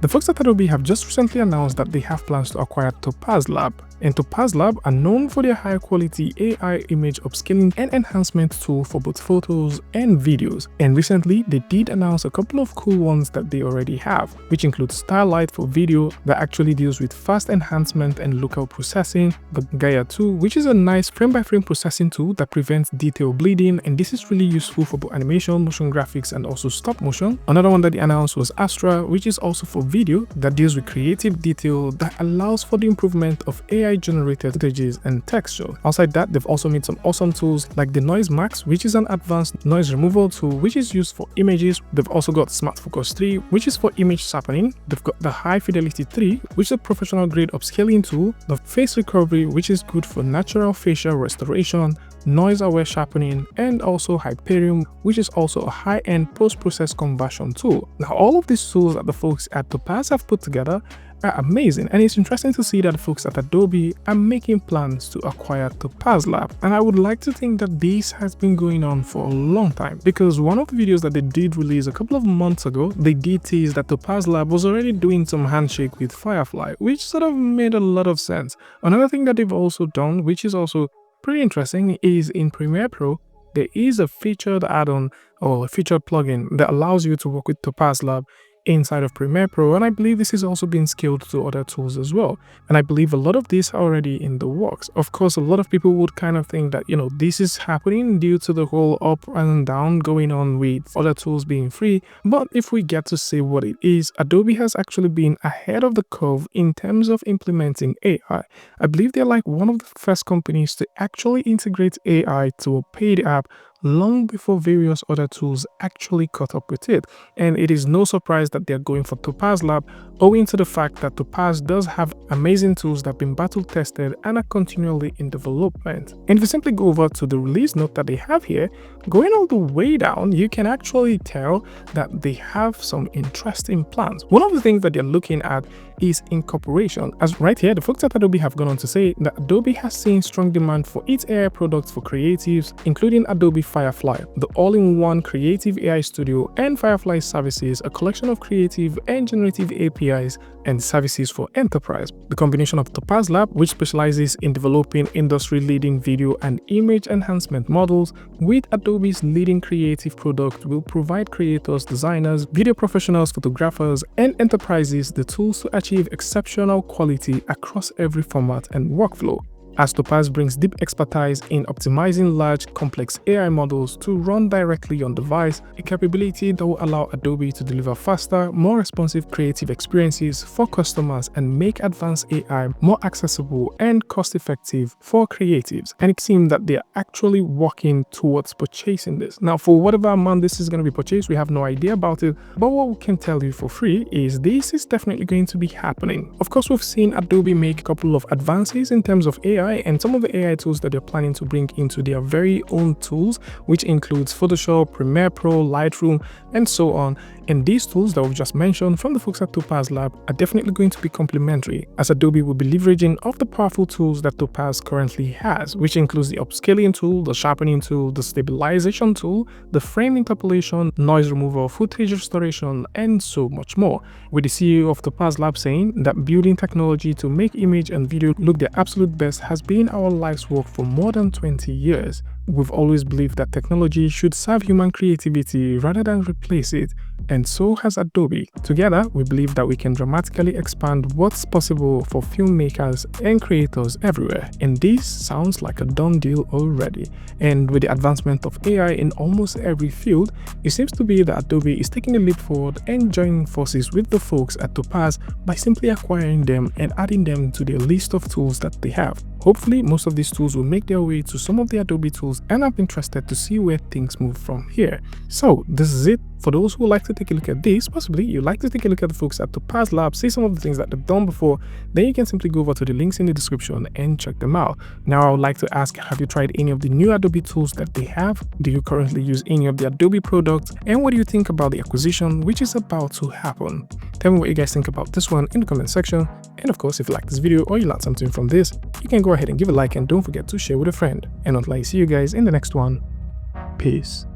The folks at Adobe have just recently announced that they have plans to acquire Topaz Labs. And Topaz Labs are known for their high-quality AI image upscaling and enhancement tool for both photos and videos. And recently, they did announce a couple of cool ones that they already have, which include Starlight for video that actually deals with fast enhancement and local processing, the Gaia tool, which is a nice frame-by-frame processing tool that prevents detail bleeding, and this is really useful for both animation, motion graphics, and also stop motion. Another one that they announced was Astra, which is also for video that deals with creative detail that allows for the improvement of AI-generated footages and texture. Outside that, they've also made some awesome tools like Denoise Max, which is an advanced noise removal tool which is used for images. They've also got Smart Focus 3, which is for image sharpening. They've got the High Fidelity 3, which is a professional grade upscaling tool. The Face Recovery, which is good for natural facial restoration, noise-aware sharpening, and also Hyperion, which is also a high-end post-process conversion tool. Now, all of these tools that the folks at Topaz have put together are amazing, and it's interesting to see that the folks at Adobe are making plans to acquire Topaz Labs. And I would like to think that this has been going on for a long time, because one of the videos that they did release a couple of months ago, they did tease that Topaz Labs was already doing some handshake with Firefly, which sort of made a lot of sense. Another thing that they've also done, which is also pretty interesting, is in Premiere Pro, there is a featured add-on or a featured plugin that allows you to work with Topaz Labs inside of Premiere Pro, and I believe this is also being scaled to other tools as well. And I believe a lot of these are already in the works. Of course, a lot of people would kind of think that, this is happening due to the whole up and down going on with other tools being free. But if we get to see what it is, Adobe has actually been ahead of the curve in terms of implementing AI. I believe they're like one of the first companies to actually integrate AI to a paid app long before various other tools actually caught up with it. And it is no surprise that they're going for Topaz Labs, owing to the fact that Topaz does have amazing tools that have been battle tested and are continually in development. And if you simply go over to the release note that they have here, going all the way down, you can actually tell that they have some interesting plans. One of the things that they're looking at is incorporation. As right here, the folks at Adobe have gone on to say that Adobe has seen strong demand for its AI products for creatives, including Adobe Firefly, the all-in-one creative AI studio, and Firefly services, a collection of creative and generative APIs and services for enterprise. The combination of Topaz Labs, which specializes in developing industry-leading video and image enhancement models, with Adobe's leading creative product, will provide creators, designers, video professionals, photographers, and enterprises the tools to achieve exceptional quality across every format and workflow. As Topaz brings deep expertise in optimizing large, complex AI models to run directly on device, a capability that will allow Adobe to deliver faster, more responsive creative experiences for customers and make advanced AI more accessible and cost-effective for creatives. And it seems that they are actually working towards purchasing this. Now, for whatever amount this is going to be purchased, we have no idea about it, but what we can tell you for free is this is definitely going to be happening. Of course, we've seen Adobe make a couple of advances in terms of AI, and some of the AI tools that they're planning to bring into their very own tools, which includes Photoshop, Premiere Pro, Lightroom, and so on. And these tools that we've just mentioned from the folks at Topaz Labs are definitely going to be complementary, as Adobe will be leveraging off the powerful tools that Topaz currently has, which includes the upscaling tool, the sharpening tool, the stabilization tool, the frame interpolation, noise removal, footage restoration, and so much more. With the CEO of Topaz Labs saying that building technology to make image and video look their absolute best has been our life's work for more than 20 years. We've always believed that technology should serve human creativity rather than replace it, and so has Adobe. Together, we believe that we can dramatically expand what's possible for filmmakers and creators everywhere. And this sounds like a done deal already. And with the advancement of AI in almost every field, it seems to be that Adobe is taking a leap forward and joining forces with the folks at Topaz by simply acquiring them and adding them to their list of tools that they have. Hopefully, most of these tools will make their way to some of the Adobe tools, and I'm interested to see where things move from here. So this is it. For those who like to take a look at this, possibly you like to take a look at the folks at Topaz Labs, see some of the things that they've done before, then you can simply go over to the links in the description and check them out. Now, I would like to ask, have you tried any of the new Adobe tools that they have? Do you currently use any of the Adobe products? And what do you think about the acquisition which is about to happen? Tell me what you guys think about this one in the comment section. And of course, if you like this video or you learned something from this, you can go ahead and give a like, and don't forget to share with a friend. And until I see you guys in the next one, peace.